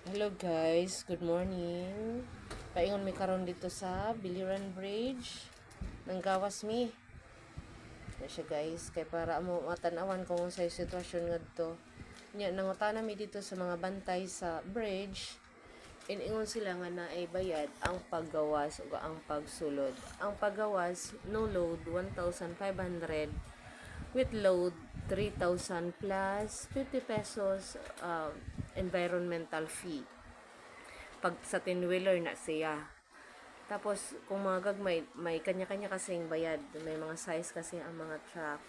Hello guys, good morning. Paingon mi karon dito sa Biliran Bridge. Nang gawas mi. Na siya guys, kay para mo matanawan kung sa sitwasyon ngadto. Nya nangutana mi dito sa mga bantay sa bridge. Iningon sila nga na ay bayad ang paggawas o ang pagsulod. Ang paggawas, no load 1,500 with load 3,000 plus 50 pesos environmental fee pag sa 10-wheeler na siya. Tapos, kung mga gagmay, may kanya-kanya kasing bayad. May mga size kasi ang mga truck.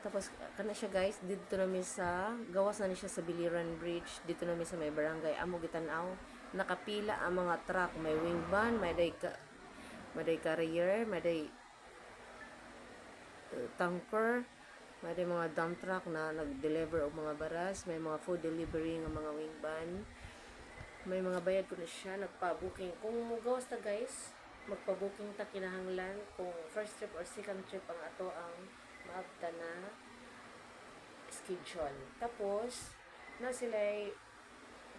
Tapos, kana siya guys, dito namin sa, gawas na ni siya sa Biliran Bridge. Dito namin sa may barangay. Amo gitanaw. Nakapila ang mga truck. May wing van, may carrier, may tanker, may mga dump truck na nag-deliver og mga baras. May mga food delivery ng mga wing van. May mga bayad ko na siya, nagpa-booking. Kung gawas ta guys, magpa-booking ta kinahanglan kung first trip or second trip ang ato ang maabta na schedule. Tapos, na sila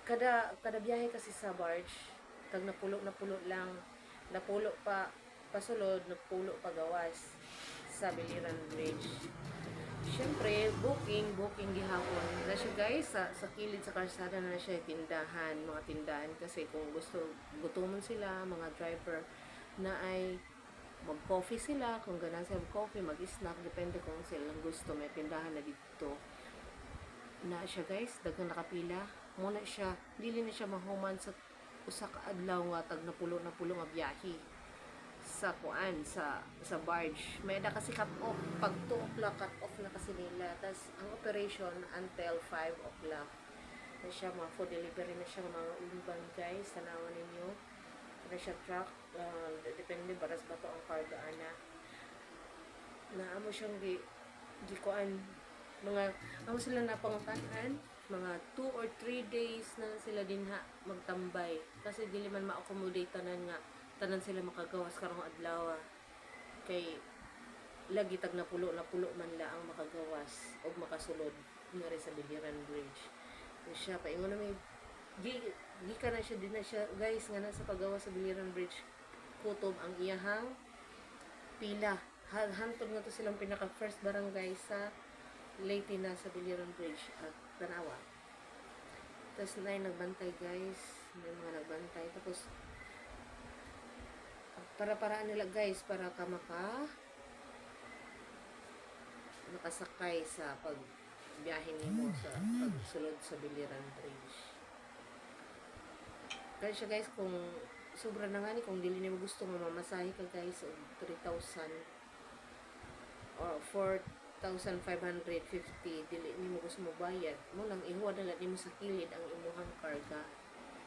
kada biyahe kasi sa barge, tag napulo lang, napulo pa pasulod, napulo pa gawas sa Biliran Bridge. Siyempre, booking gihapon. Na siya guys, sa kilid sa karsada na siya mga tindahan. Kasi kung gutomon sila, mga driver, na ay mag-coffee sila, kung ganun sila mag-coffee, mag-snack, depende kung silang gusto, may tindahan na dito. Na siya guys, dagang nakapila, muna siya, dili na siya mahuman sa usa ka adlaw nga tag napulo nga biyahe sa barge. May na kasi cut off. Pag 2 o'clock, cut off na kasi nila. Tapos, ang operation until 5 o'clock. Na siya, mga food delivery na siya, mga uliban guys. Tanawan ninyo. Na siya truck. Depende, baras ba to ang karga ana. Naamo siyang gikuan. Amo sila napangutanan. Mga 2 or 3 days na sila dinha magtambay. Kasi dili man ma-accommodate tanan nga tanan sila makagawas karong adlaw. Kay lagi tag napulo man la ang makagawas o makasulod nga sa Biliran Bridge. So, siya paingon na may di ka na siya din na siya guys nga nasa paggawas sa Biliran Bridge kutob ang iyahang pila. Hantod nga to silang pinaka first barangay sa Leyte na sa Biliran Bridge at Tanawa. Tapos na nagbantay guys, may mga nagbantay. Tapos para-paraan nila guys para ka makasakay sa pagbiyahe nimo sa pagsulod sa Biliran Bridge. Kaya siya guys, kung sobra na nga ni, kung dili nimo gusto nga mamasahe ka guys og 3,000 or 4,550 dili nimo gusto mo bayad mo nang ihuwa na nimo sa kilid ang imuhang karga.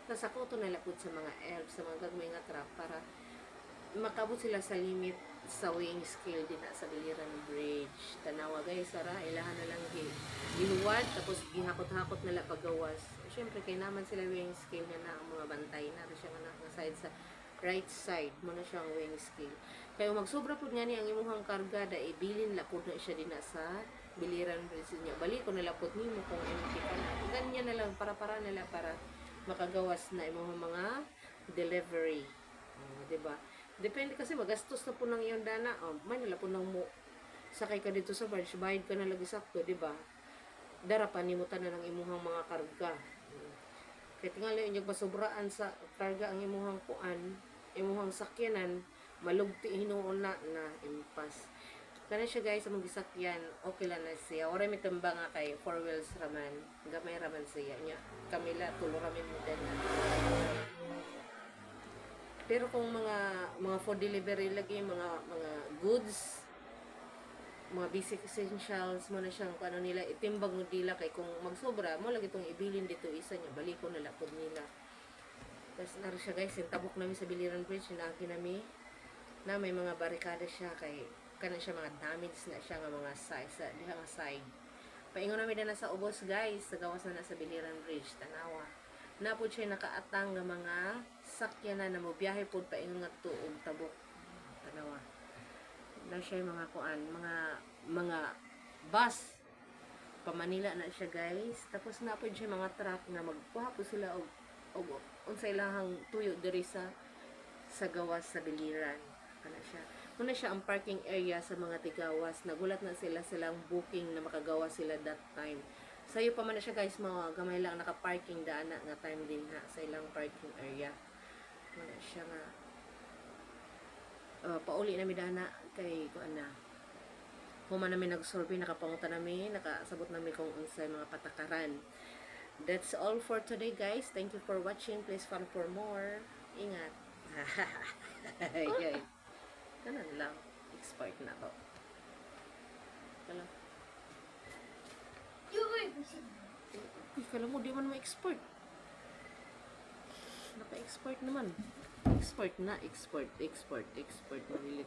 Tapos ako to nalapod sa mga elves, sa mga gagmay nga truck para makabot sila sa limit sa weighing scale din sa Biliran Bridge. Tanawa guys, sara, ilahan na lang giluwad, tapos gihakot-hakot nila paggawas. Siyempre, kay naman sila weighing scale na ang mga bantay na siya nga side sa right side mo na siyang weighing scale. Kaya magsobra po nga ni ang imuhang karga da ibilin lapod na siya din sa Biliran Bridge niya. Balik ko nila po nimo kung empty ka na. Ganyan na lang, para nila para makagawas na imuhang mga delivery. Diba? Depende kasi magastos na po ng iyong dana. May nila po nang mo sakay ka dito sa barge, bayad ka na lagi sakto, di ba? Darapan ni mo tanan ng imuhang mga karga. Kaya tingali yung masobraan sa karga ang imuhang kuan, imuhang sakyanan, malugti hinuon na impas. Kana siya guys, among gisakyan, okay lang na siya. Ora may tamba nga kay 4 wheels raman, gamay raman siya nya. Kamila tulo ramen mo din. Pero kung mga food delivery lagi, mga goods, mga basic essentials mo na siyang ano nila itimbang mo dila kay kung magsobra mo lagi itong ibilin dito isa niya baliko na lapod nila. Tapos naro siya guys, yung tabok namin sa Biliran Bridge, sinaki nami na may mga barikada siya kay kana siya mga damage na siya nga mga side sa diha nga side. Paingon namin na sa ubos guys, sa gawas na sa Biliran Bridge, Tanawa. Napod siya nakaatang nga mga sakyanan na mo biyahe pod paingon nga tuog tabok, Tanawa. Na siya mga kuan, mga bus pa Manila na siya guys. Tapos napod siya mga truck na magkuha po sila og o unsay lahang tuyo diri sa gawas sa biliran kana siya. Muna siya ang parking area sa mga tigawas. Nagulat na silang booking na makagawa sila that time. Sayo pa man na siya guys, mga gamay lang naka-parking daan na nga time din ha sa ilang parking area. Muna siya nga pauli na mi dana kay kuan na. Human namin nag-survey, nakapanguta namin, nakasabot namin kung unsay mga patakaran. That's all for today guys. Thank you for watching. Please follow for more. Ingat. Yay. Ganun lang. Expert na to. Kala. Kala mo, di man ma-expert. Naka-expert naman. Expert na. Expert. Expert. Expert. Malilit.